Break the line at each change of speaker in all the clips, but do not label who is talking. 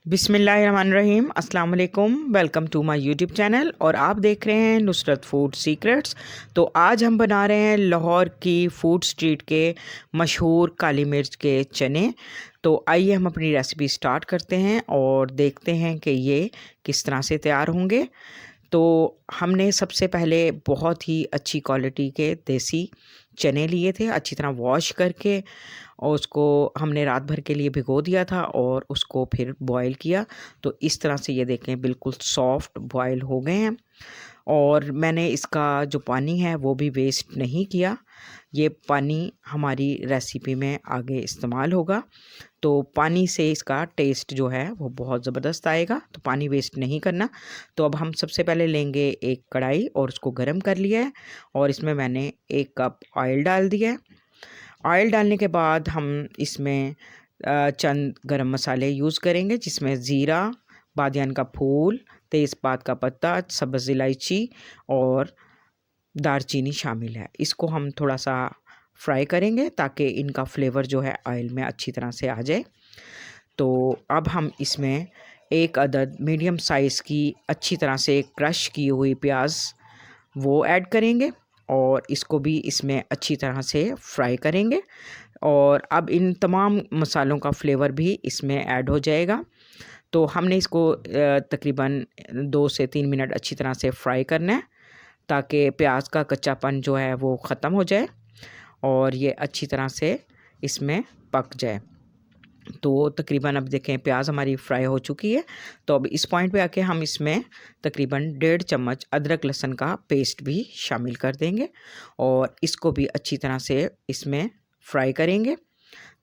बिस्मिल्लाहिर्रहमानिर्रहीम, अस्सलाम वालेकुम। Welcome to my YouTube channel और आप देख रहे हैं नुसरत फूड सीक्रेट्स। तो आज हम बना रहे हैं लाहौर की फूड स्ट्रीट के मशहूर काली मिर्च के चने। तो आइए हम अपनी रेसिपी स्टार्ट करते हैं और देखते हैं कि ये किस तरह से तैयार होंगे। तो हमने सबसे पहले बहुत ही अच्छी क्वालिटी के देसी चने लिए थे, अच्छी तरह वॉश करके, और उसको हमने रात भर के लिए भिगो दिया था और उसको फिर बॉईल किया। तो इस तरह से ये देखें बिल्कुल सॉफ्ट बॉईल हो गए हैं। और मैंने इसका जो पानी है वो भी वेस्ट नहीं किया। ये पानी हमारी रेसिपी में आगे इस्तेमाल होगा, तो पानी से इसका टेस्ट जो है वो बहुत ज़बरदस्त आएगा, तो पानी वेस्ट नहीं करना। तो अब हम सबसे पहले लेंगे एक कढ़ाई और उसको गर्म कर लिया है और इसमें मैंने 1 कप ऑयल डाल दिया है। ऑयल डालने के बाद हम इसमें चंद गरम मसाले यूज़ करेंगे, जिसमें ज़ीरा, बादियान का फूल, तेज़पात का पत्ता, सब्ज़ इलायची और दालचीनी शामिल है। इसको हम थोड़ा सा फ्राई करेंगे ताकि इनका फ्लेवर जो है ऑयल में अच्छी तरह से आ जाए। तो अब हम इसमें 1 अदद मीडियम साइज़ की अच्छी तरह से क्रश की हुई प्याज वो ऐड करेंगे और इसको भी इसमें अच्छी तरह से फ्राई करेंगे। और अब इन तमाम मसालों का फ्लेवर भी इसमें ऐड हो जाएगा। तो हमने इसको तकरीबन 2 से 3 मिनट अच्छी तरह से फ्राई करना है ताकि प्याज का कच्चापन जो है वो ख़त्म हो जाए और ये अच्छी तरह से इसमें पक जाए। तो तकरीबन अब देखें प्याज हमारी फ्राई हो चुकी है। तो अब इस पॉइंट पे आके हम इसमें तकरीबन 1.5 चम्मच अदरक लहसुन का पेस्ट भी शामिल कर देंगे और इसको भी अच्छी तरह से इसमें फ्राई करेंगे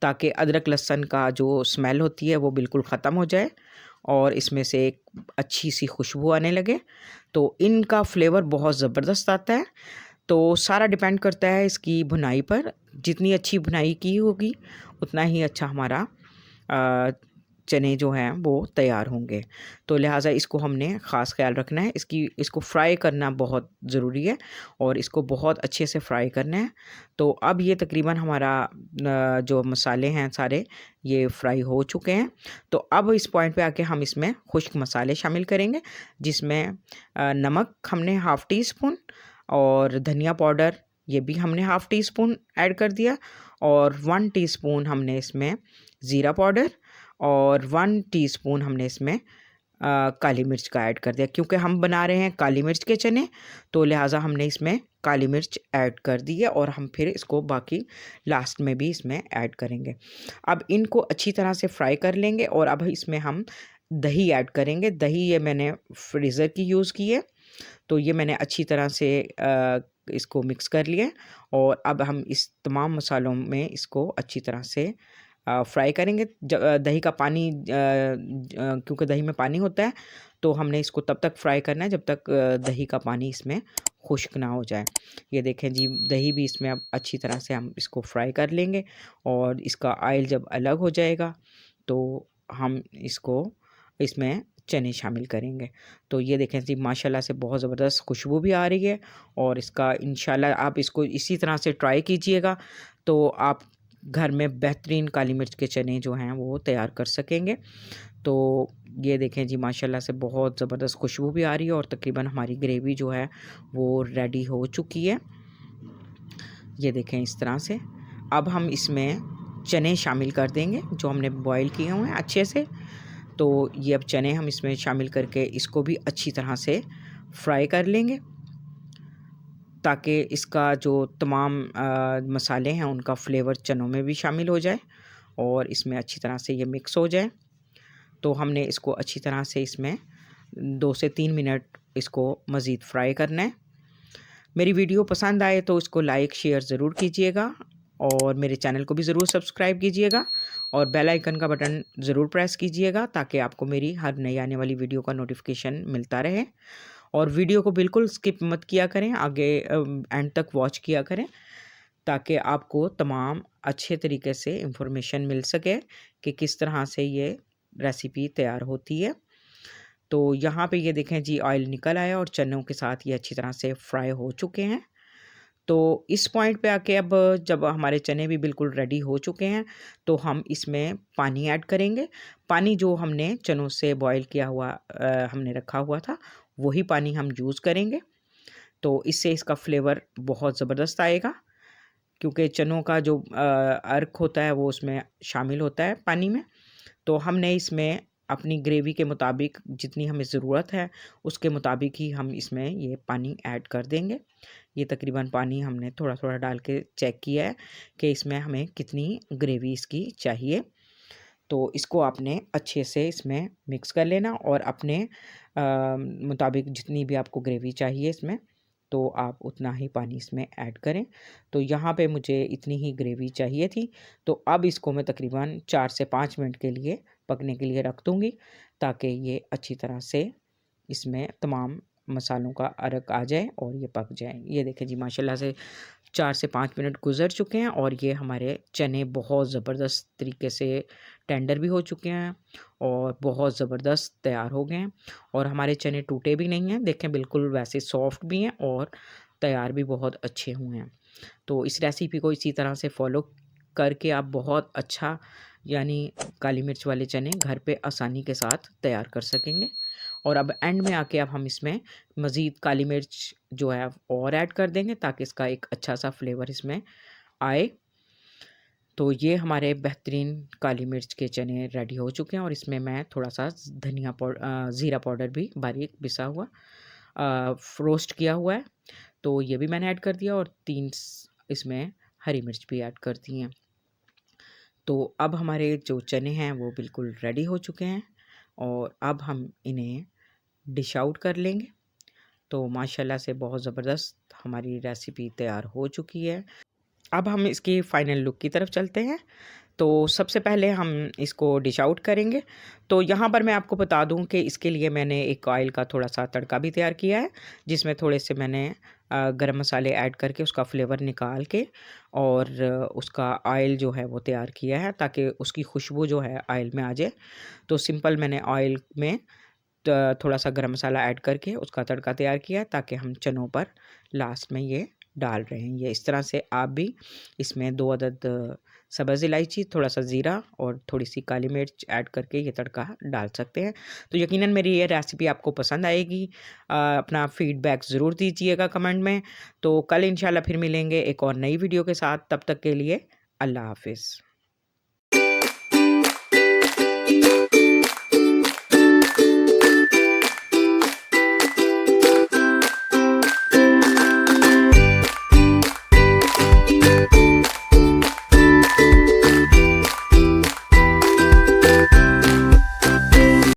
ताकि अदरक लहसुन का जो स्मेल होती है वो बिल्कुल ख़त्म हो जाए और इसमें से एक अच्छी सी खुशबू आने लगे। तो इनका फ्लेवर बहुत ज़बरदस्त आता है। तो सारा डिपेंड करता है इसकी भुनाई पर। जितनी अच्छी भुनाई की होगी उतना ही अच्छा हमारा चने जो हैं वो तैयार होंगे। तो लिहाजा इसको हमने ख़ास ख्याल रखना है, इसको फ्राई करना बहुत ज़रूरी है और इसको बहुत अच्छे से फ्राई करना है। तो अब ये तकरीबन हमारा जो मसाले हैं सारे ये फ्राई हो चुके हैं। तो अब इस पॉइंट पे आके हम इसमें खुश्क मसाले शामिल करेंगे, जिसमें नमक हमने हाफ़ टी स्पून और धनिया पाउडर ये भी हमने हाफ़ टी स्पून ऐड कर दिया और 1 टीस्पून हमने इसमें ज़ीरा पाउडर और 1 टीस्पून हमने इसमें काली मिर्च का ऐड कर दिया। क्योंकि हम बना रहे हैं काली मिर्च के चने, तो लिहाजा हमने इसमें काली मिर्च ऐड कर दी है और हम फिर इसको बाकी लास्ट में भी इसमें ऐड करेंगे। अब इनको अच्छी तरह से फ्राई कर लेंगे और अब इसमें हम दही ऐड करेंगे। दही ये मैंने फ्रीज़र की यूज़ की है। तो ये मैंने अच्छी तरह से इसको मिक्स कर लिया है और अब हम इस तमाम मसालों में इसको अच्छी तरह से फ्राई करेंगे। दही का पानी क्योंकि दही में पानी होता है, तो हमने इसको तब तक फ्राई करना है जब तक दही का पानी इसमें खुश्क ना हो जाए। ये देखें जी, दही भी इसमें अब अच्छी तरह से हम इसको फ्राई कर लेंगे और इसका ऑयल जब अलग हो जाएगा तो हम इसको इसमें चने शामिल करेंगे। तो ये देखें जी, माशाल्लाह से बहुत ज़बरदस्त खुशबू भी आ रही है और इसका इंशाल्लाह आप इसको इसी तरह से ट्राई कीजिएगा तो आप घर में बेहतरीन काली मिर्च के चने जो हैं वो तैयार कर सकेंगे। तो ये देखें जी, माशाल्लाह से बहुत ज़बरदस्त खुशबू भी आ रही है और तकरीबन हमारी ग्रेवी जो है वो रेडी हो चुकी है। ये देखें इस तरह से। अब हम इसमें चने शामिल कर देंगे जो हमने बॉईल किए हुए हैं अच्छे से। तो ये अब चने हम इसमें शामिल करके इसको भी अच्छी तरह से फ्राई कर लेंगे ताकि इसका जो तमाम मसाले हैं उनका फ्लेवर चनों में भी शामिल हो जाए और इसमें अच्छी तरह से ये मिक्स हो जाए। तो हमने इसको अच्छी तरह से इसमें 2 से 3 मिनट इसको मज़ीद फ्राई करना है। मेरी वीडियो पसंद आए तो इसको लाइक शेयर ज़रूर कीजिएगा और मेरे चैनल को भी ज़रूर सब्सक्राइब कीजिएगा और बेल आइकन का बटन ज़रूर प्रेस कीजिएगा ताकि आपको मेरी हर नई आने वाली वीडियो का नोटिफिकेशन मिलता रहे। और वीडियो को बिल्कुल स्किप मत किया करें, आगे एंड तक वॉच किया करें ताकि आपको तमाम अच्छे तरीके से इंफॉर्मेशन मिल सके कि किस तरह से ये रेसिपी तैयार होती है। तो यहाँ पे ये देखें जी, ऑयल निकल आया और चनों के साथ ये अच्छी तरह से फ्राई हो चुके हैं। तो इस पॉइंट पे आके अब जब हमारे चने भी बिल्कुल रेडी हो चुके हैं तो हम इसमें पानी ऐड करेंगे। पानी जो हमने चनों से बॉईल किया हुआ हमने रखा हुआ था, वही पानी हम यूज़ करेंगे। तो इससे इसका फ्लेवर बहुत ज़बरदस्त आएगा, क्योंकि चनों का जो अर्क होता है वो उसमें शामिल होता है पानी में। तो हमने इसमें अपनी ग्रेवी के मुताबिक जितनी हमें ज़रूरत है उसके मुताबिक ही हम इसमें ये पानी ऐड कर देंगे। ये तकरीबन पानी हमने थोड़ा-थोड़ा डाल के चेक किया है कि इसमें हमें कितनी ग्रेवी इसकी चाहिए। तो इसको आपने अच्छे से इसमें मिक्स कर लेना और अपने मुताबिक जितनी भी आपको ग्रेवी चाहिए इसमें, तो आप उतना ही पानी इसमें ऐड करें। तो यहाँ पे मुझे इतनी ही ग्रेवी चाहिए थी, तो अब इसको मैं तकरीबन 4 से 5 मिनट के लिए पकने के लिए रख दूँगी, ताकि ये अच्छी तरह से इसमें तमाम मसालों का अरक आ जाए और ये पक जाए। ये देखें जी, माशाल्लाह से 4 से 5 मिनट गुज़र चुके हैं और ये हमारे चने बहुत ज़बरदस्त तरीके से टेंडर भी हो चुके हैं और बहुत ज़बरदस्त तैयार हो गए हैं। और हमारे चने टूटे भी नहीं हैं, देखें बिल्कुल वैसे सॉफ्ट भी हैं और तैयार भी बहुत अच्छे हुए हैं। तो इस रेसिपी को इसी तरह से फ़ॉलो करके आप बहुत अच्छा, यानी काली मिर्च वाले चने घर पे आसानी के साथ तैयार कर सकेंगे। और अब एंड में आके अब हम इसमें मज़ीद काली मिर्च जो है और ऐड कर देंगे, ताकि इसका एक अच्छा सा फ्लेवर इसमें आए। तो ये हमारे बेहतरीन काली मिर्च के चने रेडी हो चुके हैं और इसमें मैं थोड़ा सा ज़ीरा पाउडर भी बारीक पिसा हुआ रोस्ट किया हुआ है, तो ये भी मैंने ऐड कर दिया और 3 इसमें हरी मिर्च भी ऐड कर दी हैं। तो अब हमारे जो चने हैं वो बिल्कुल रेडी हो चुके हैं और अब हम इन्हें डिश आउट कर लेंगे। तो माशाल्लाह से बहुत ज़बरदस्त हमारी रेसिपी तैयार हो चुकी है। अब हम इसकी फ़ाइनल लुक की तरफ चलते हैं। तो सबसे पहले हम इसको डिश आउट करेंगे। तो यहाँ पर मैं आपको बता दूँ कि इसके लिए मैंने एक ऑयल का थोड़ा-सा तड़का भी तैयार किया है, जिसमें थोड़े से मैंने गरम मसाले ऐड करके उसका फ्लेवर निकाल के और उसका ऑयल जो है वो तैयार किया है, ताकि उसकी खुशबू जो है ऑयल में आ जाए। तो सिंपल मैंने ऑयल में थोड़ा-सा गरम मसाला ऐड करके उसका तड़का तैयार किया, ताकि हम चनों पर लास्ट में ये डाल रहे हैं। ये इस तरह से आप भी इसमें 2 अदद सब्ज़ इलायची, थोड़ा-सा ज़ीरा और थोड़ी-सी काली मिर्च ऐड करके ये तड़का डाल सकते हैं। तो यकीनन मेरी ये रेसिपी आपको पसंद आएगी। अपना फ़ीडबैक ज़रूर दीजिएगा कमेंट में। तो कल इंशाल्लाह फिर मिलेंगे एक और नई वीडियो के साथ। तब तक के लिए अल्लाह हाफ़िज़।